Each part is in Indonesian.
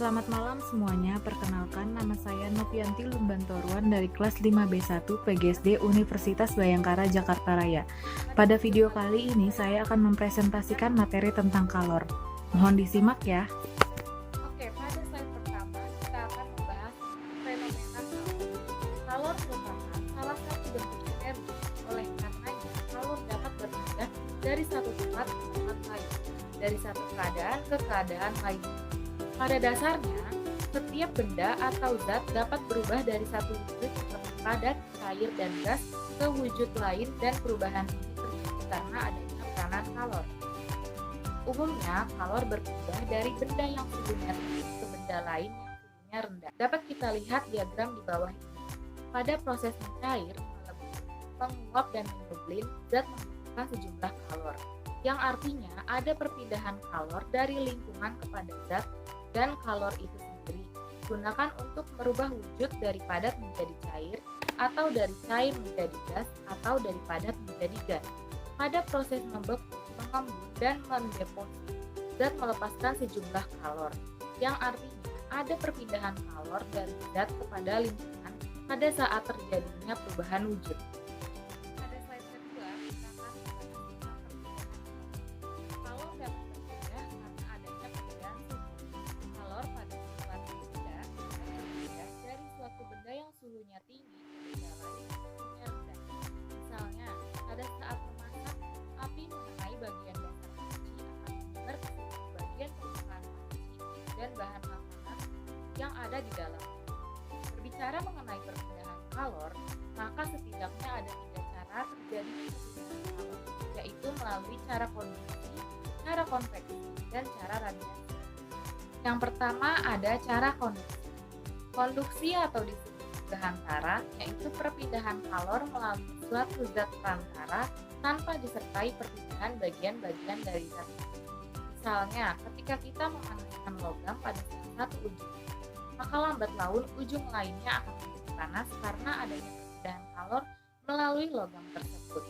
Selamat malam semuanya, perkenalkan nama saya Novianti Lumbantoruan dari kelas 5B1 PGSD Universitas Bayangkara Jakarta Raya. Pada video kali ini saya akan mempresentasikan materi tentang kalor. Mohon disimak ya. Oke, pada slide pertama kita akan membahas fenomena kalor. Kalor merupakan salah satu bentuk energi, oleh karenanya kalor dapat berpindah dari satu tempat ke tempat lain, dari satu keadaan ke keadaan lain. Pada dasarnya, setiap benda atau zat dapat berubah dari satu wujud seperti padat, cair, dan gas ke wujud lain, dan perubahan ini terjadi karena adanya peranan kalor. Umumnya, kalor berpindah dari benda yang suhunya tinggi ke benda lain yang suhunya rendah. Dapat kita lihat diagram di bawah ini. Pada proses mencair, menguap dan menyublin, zat membutuhkan sejumlah kalor, yang artinya ada perpindahan kalor dari lingkungan kepada zat, dan kalor itu sendiri digunakan untuk merubah wujud dari padat menjadi cair, atau dari cair menjadi gas, atau dari padat menjadi gas. Pada proses membeku, mengembun, dan mendeposit, zat melepaskan sejumlah kalor, yang artinya ada perpindahan kalor dari zat kepada lingkungan pada saat terjadinya perubahan wujud. Pada slide kedua, kita akan membahas tentang perpindahan kalor. Kalor dapat berpindah karena adanya perbedaan suhu. Kalor pada suatu benda berpindah dari suatu benda yang suhunya tinggi ke benda lain yang suhunya rendah. Misalnya, pada saat memasak, api mengenai bagian dasar panci akan menyebar ke seluruh bagian permukaan panci dan bahan makanan yang ada di dalam. Berbicara mengenai perpindahan kalor, maka setidaknya ada 3 cara terjadinya perpindahan kalor, yaitu melalui cara konduksi, cara konveksi, dan cara radiasi. Yang pertama ada cara konduksi. Konduksi atau disebut gahantara, yaitu perpindahan kalor melalui suatu zat perantara tanpa disertai perpindahan bagian-bagian dari zat itu. Misalnya, ketika kita memanaskan logam pada salah satu ujung, maka lambat laun ujung lainnya akan menjadi panas karena adanya perpindahan kalor melalui logam tersebut.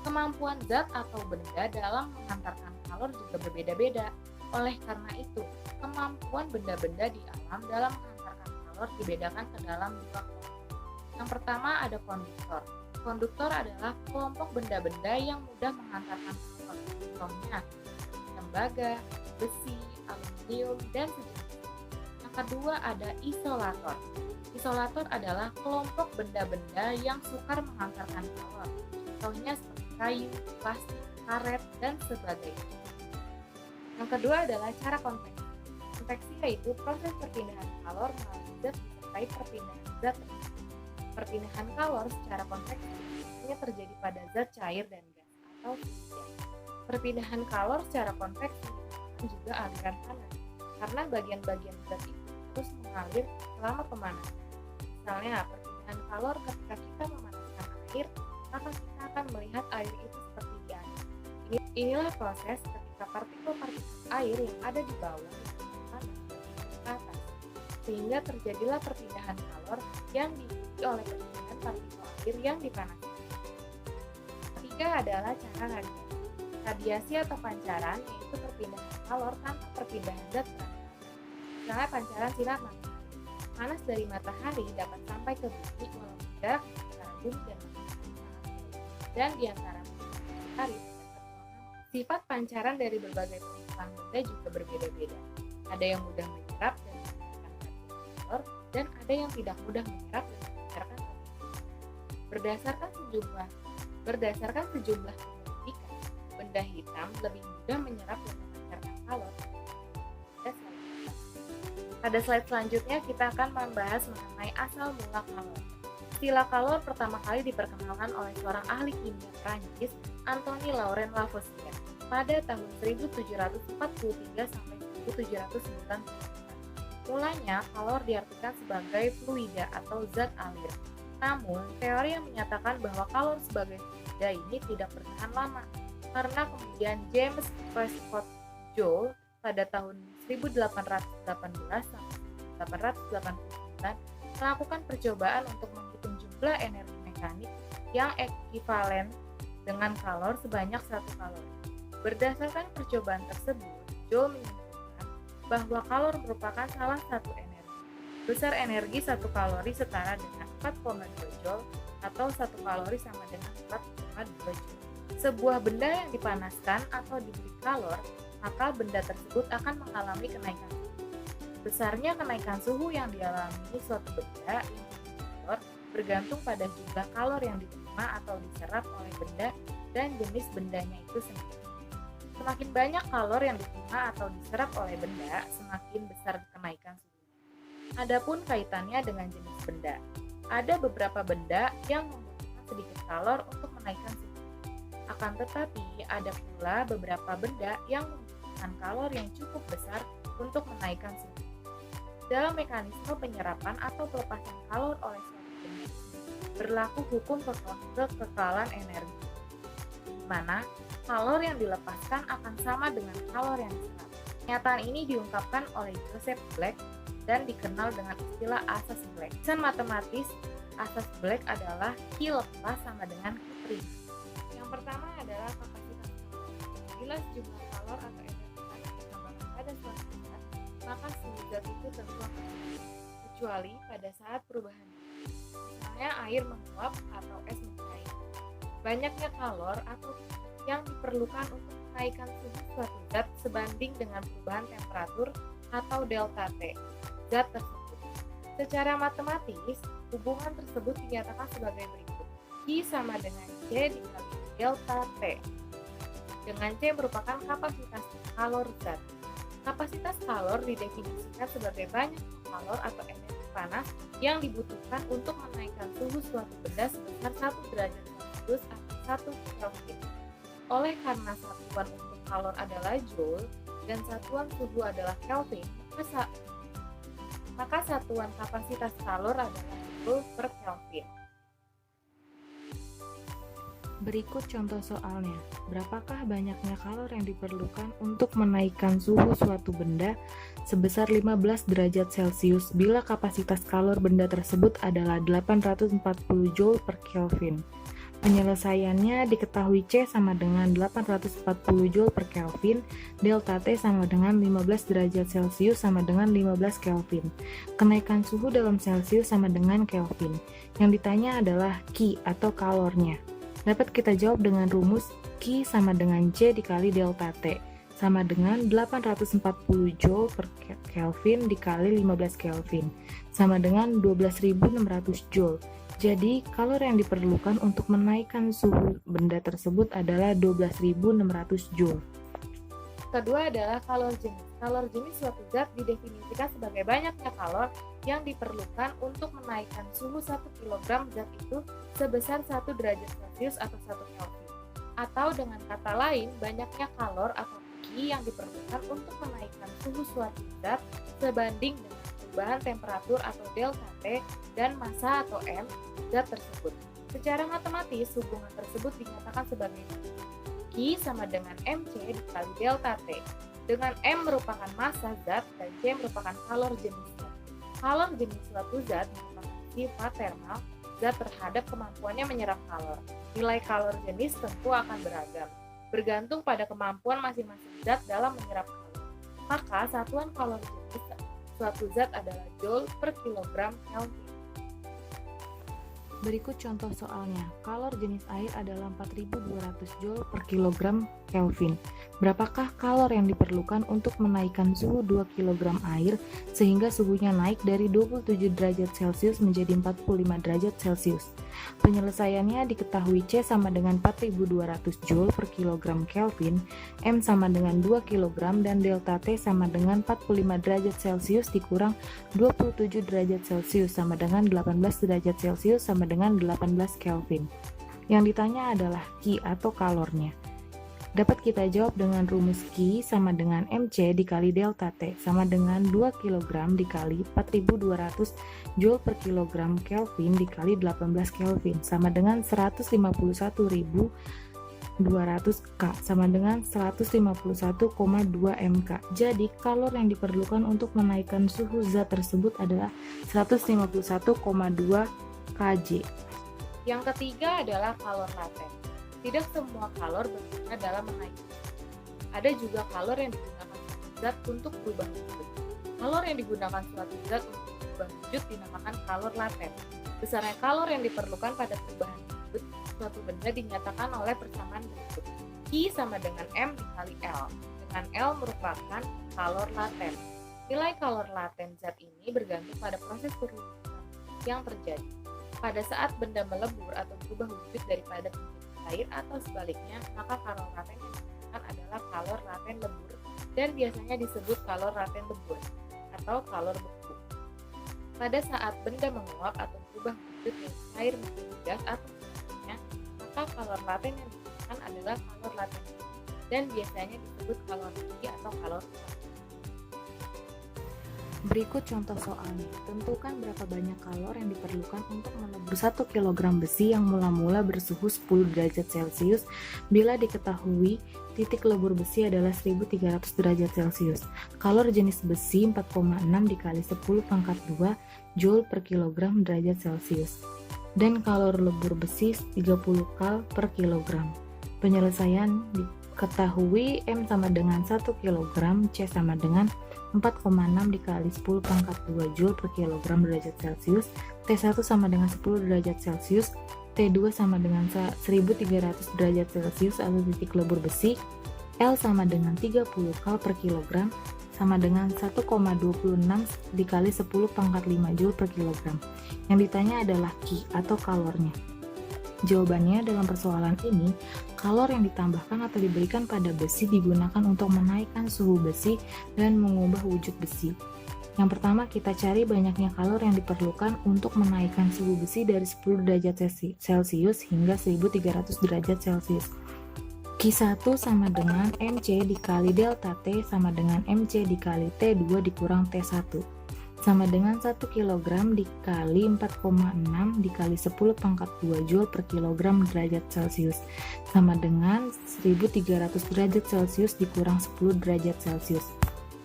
Kemampuan zat atau benda dalam menghantarkan kalor juga berbeda-beda. Oleh karena itu, kemampuan benda-benda di alam dalam menghantarkan kalor dibedakan ke dalam 2 kelompok. Yang pertama ada konduktor. Konduktor adalah kelompok benda-benda yang mudah menghantarkan kalor, contohnya tembaga, besi, aluminium, dan sejenisnya. Yang kedua ada isolator. Isolator adalah kelompok benda-benda yang sukar menghantarkan kalor, contohnya seperti kayu, plastik, karet, dan sebagainya. Yang kedua adalah cara konveksi. Konveksi yaitu proses perpindahan kalor melalui zat disertai perpindahan zat. Perpindahan kalor secara konveksi hanya terjadi pada zat cair dan gas atau fluida. Perpindahan kalor secara konveksi merupakan juga aliran panas, karena bagian-bagian zat itu terus mengalir selama pemanasan. Misalnya, perpindahan kalor ketika kita memanaskan air, maka kita akan melihat air itu seperti di air. Inilah proses ketika partikel-partikel air yang ada di bawah panas ke atas, sehingga terjadilah perpindahan kalor yang diikuti oleh perpindahan partikel air yang dipanaskan. Ketiga adalah cara radiasi. Radiasi atau pancaran yaitu perpindahan kalor tanpa perpindahan zat perantara. Misalnya pancaran sinar matahari. Panas dari matahari dapat sampai ke bumi walau jarak antara bumi dan matahari sangat jauh. Dan di antara matahari sifat pancaran dari berbagai permukaan benda juga berbeda-beda. Ada yang mudah menyerap dan memancarkan radiasi kalor, dan ada yang tidak mudah menyerap dan memancarkan radiasi. Berdasarkan sejumlah penyelidikan, benda hitam lebih mudah menyerap dan memancarkan kalor. Pada slide selanjutnya kita akan membahas mengenai asal mula kalor. Istilah kalor pertama kali diperkenalkan oleh seorang ahli kimia Prancis, Antoine Laurent Lavoisier, pada tahun 1743 sampai 1790. Mulanya, kalor diartikan sebagai fluida atau zat alir. Namun, teori yang menyatakan bahwa kalor sebagai fluida ini tidak bertahan lama, karena kemudian James Prescott Joule pada tahun 1818 sampai 1889 melakukan percobaan untuk menghitung jumlah energi mekanik yang ekivalen dengan kalor sebanyak 1 kalori. Berdasarkan percobaan tersebut, Joule menyimpulkan bahwa kalor merupakan salah satu energi. Besar energi 1 kalori setara dengan 4,2 joule atau 1 kalori sama dengan 4,2 joule. Sebuah benda yang dipanaskan atau diberi kalor, maka benda tersebut akan mengalami kenaikan suhu. Besarnya kenaikan suhu yang dialami suatu benda yang diberi kalor bergantung pada jumlah kalor yang diterima atau diserap oleh benda dan jenis bendanya itu sendiri. Semakin banyak kalor yang diterima atau diserap oleh benda, semakin besar kenaikan suhu. Adapun kaitannya dengan jenis benda, ada beberapa benda yang membutuhkan sedikit kalor untuk menaikkan suhu. Akan tetapi, ada pula beberapa benda yang membutuhkan kalor yang cukup besar untuk menaikkan suhu. Dalam mekanisme penyerapan atau pelepasan kalor oleh suatu benda, berlaku hukum kekekalan energi, di mana kalor yang dilepaskan akan sama dengan kalor yang diserap. Pernyataan ini diungkapkan oleh Joseph Black dan dikenal dengan istilah asas Black. Tulisan matematis asas Black adalah Q lepas sama dengan Q'. Yang pertama adalah kapasitas kalor. Bila jumlah kalor atau energi panas ditambahkan pada suatu zat, maka suhu zat itu tentu akan naik, kecuali pada saat perubahan. Misalnya air menguap atau es mencair. Banyaknya kalor atau yang diperlukan untuk menaikkan suhu suatu zat sebanding dengan perubahan temperatur atau delta T zat tersebut. Secara matematis, hubungan tersebut dinyatakan sebagai berikut. Q sama dengan C dikali delta T, dengan C merupakan kapasitas kalor zat. Kapasitas kalor didefinisikan sebagai banyak kalor atau energi panas yang dibutuhkan untuk menaikkan suhu suatu benda sebesar 1 derajat Celcius atau 1 Kelvin. Oleh karena satuan untuk kalor adalah joule dan satuan suhu adalah Kelvin, maka satuan kapasitas kalor adalah joule per Kelvin. Berikut contoh soalnya. Berapakah banyaknya kalor yang diperlukan untuk menaikkan suhu suatu benda sebesar 15 derajat Celcius bila kapasitas kalor benda tersebut adalah 840 Joule per Kelvin? Penyelesaiannya diketahui C sama dengan 840 Joule per Kelvin, delta T sama dengan 15 derajat Celcius sama dengan 15 Kelvin. Kenaikan suhu dalam Celcius sama dengan Kelvin. Yang ditanya adalah Q atau kalornya. Dapat kita jawab dengan rumus Q sama dengan C dikali delta T sama dengan 840 Joule per Kelvin dikali 15 Kelvin sama dengan 12.600 Joule. Jadi, kalor yang diperlukan untuk menaikkan suhu benda tersebut adalah 12.600 Joule. Kedua adalah kalor jenis. Kalor jenis suatu zat didefinisikan sebagai banyaknya kalor yang diperlukan untuk menaikkan suhu 1 kg zat itu sebesar 1 derajat Celcius atau 1 Kelvin. Atau dengan kata lain, banyaknya kalor atau Q yang diperlukan untuk menaikkan suhu suatu zat sebanding dengan perubahan temperatur atau delta T dan massa atau M zat tersebut. Secara matematis, hubungan tersebut dinyatakan sebagai Q sama dengan mc dikali delta T, dengan M merupakan massa zat dan C merupakan kalor jenis zat. Kalor jenis suatu zat merupakan sifat termal zat terhadap kemampuannya menyerap kalor. Nilai kalor jenis tentu akan beragam, bergantung pada kemampuan masing-masing zat dalam menyerap kalor. Maka satuan kalor jenis suatu zat adalah Joule per kilogram Kelvin. Berikut contoh soalnya. Kalor jenis air adalah 4.200 Joule per kilogram Kelvin. Berapakah kalor yang diperlukan untuk menaikkan suhu 2 kg air sehingga suhunya naik dari 27 derajat Celcius menjadi 45 derajat Celcius? Penyelesaiannya diketahui C sama dengan 4.200 Joule per kilogram Kelvin, M sama dengan 2 kg dan delta T sama dengan 45 derajat Celcius dikurang 27 derajat Celcius sama dengan 18 derajat Celcius sama dengan 18 Kelvin. Yang ditanya adalah Q atau kalornya. Dapat kita jawab dengan rumus Q sama dengan mc dikali delta T sama dengan 2 kg dikali 4.200 Joule per kilogram Kelvin dikali 18 Kelvin sama dengan 151.200 K sama dengan 151,2 mK. Jadi kalor yang diperlukan untuk menaikkan suhu zat tersebut adalah 151,2 kJ. Yang ketiga adalah kalor laten. Tidak semua kalor berguna dalam menaikkan suhu. Ada juga kalor yang digunakan zat untuk berubah wujud. Kalor yang digunakan suatu zat untuk berubah wujud dinamakan kalor laten. Besarnya kalor yang diperlukan pada perubahan wujud suatu benda dinyatakan oleh persamaan berikut. I sama dengan M dikali L, dengan L merupakan kalor laten. Nilai kalor laten zat ini bergantung pada proses perubahan yang terjadi. Pada saat benda melebur atau berubah wujud daripada menjadi cair atau sebaliknya, maka kalor laten yang digunakan adalah kalor laten lebur dan biasanya disebut kalor laten lebur atau kalor beku. Pada saat benda menguap atau berubah wujud dari cair menjadi gas atau sebaliknya, maka kalor laten yang digunakan adalah kalor laten dan biasanya disebut kalor tinggi atau kalor rendah. Berikut contoh soalnya. Tentukan berapa banyak kalor yang diperlukan untuk melebur 1 kg besi yang mula-mula bersuhu 10 derajat Celcius bila diketahui titik lebur besi adalah 1300 derajat Celcius. Kalor jenis besi 4,6 dikali 10 pangkat 2 Joule per kilogram derajat Celcius. Dan kalor lebur besi 30 kal per kilogram. Penyelesaian diketahui M sama dengan 1 kg, C sama dengan 4,6 dikali 10 pangkat 2 Joule per kilogram derajat Celcius, T1 sama dengan 10 derajat Celcius, T2 sama dengan 1300 derajat Celcius atau titik lebur besi, L sama dengan 30 kal per kilogram, sama dengan 1,26 dikali 10 pangkat 5 Joule per kilogram. Yang ditanya adalah Ki atau kalornya. Jawabannya dalam persoalan ini, kalor yang ditambahkan atau diberikan pada besi digunakan untuk menaikkan suhu besi dan mengubah wujud besi. Yang pertama, kita cari banyaknya kalor yang diperlukan untuk menaikkan suhu besi dari 10 derajat Celcius hingga 1300 derajat Celcius. Q1 sama dengan MC dikali delta T sama dengan MC dikali T2 dikurang T1. Sama dengan 1 kg dikali 4,6 dikali 10 pangkat 2 Joule per kilogram derajat Celcius sama dengan 1300 derajat Celcius dikurang 10 derajat Celcius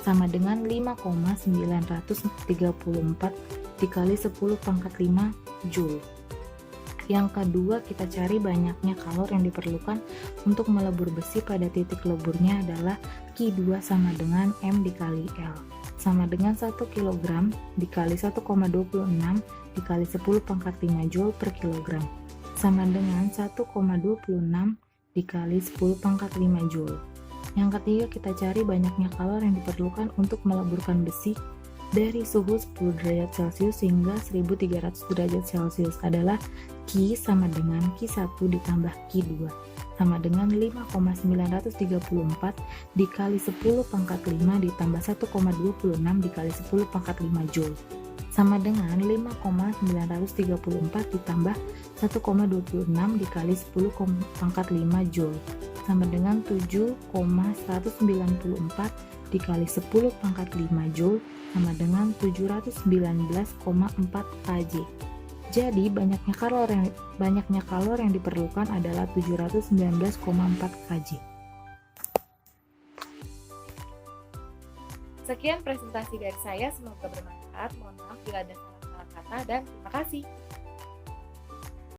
sama dengan 5,934 dikali 10 pangkat 5 Joule. Yang kedua, kita cari banyaknya kalor yang diperlukan untuk melebur besi pada titik leburnya adalah Q2 sama dengan M dikali L sama dengan 1 kg dikali 1,26 dikali 10 pangkat 5 Joule per kilogram sama dengan 1,26 dikali 10 pangkat 5 Joule. Yang ketiga, kita cari banyaknya kalor yang diperlukan untuk meleburkan besi dari suhu 10 derajat Celcius hingga 1300 derajat Celcius adalah Q sama dengan Q1 ditambah Q2 sama dengan 5,934 dikali 10 pangkat 5 ditambah 1,26 dikali 10 pangkat 5 Joule sama dengan 5,934 ditambah 1,26 dikali 10 pangkat 5 Joule sama dengan 7,194 dikali 10 pangkat 5 Joule sama dengan 719,4 kJ. Jadi banyaknya kalor yang diperlukan adalah 719,4 kJ. Sekian presentasi dari saya, semoga bermanfaat. Mohon maaf bila ada salah-salah kata dan terima kasih.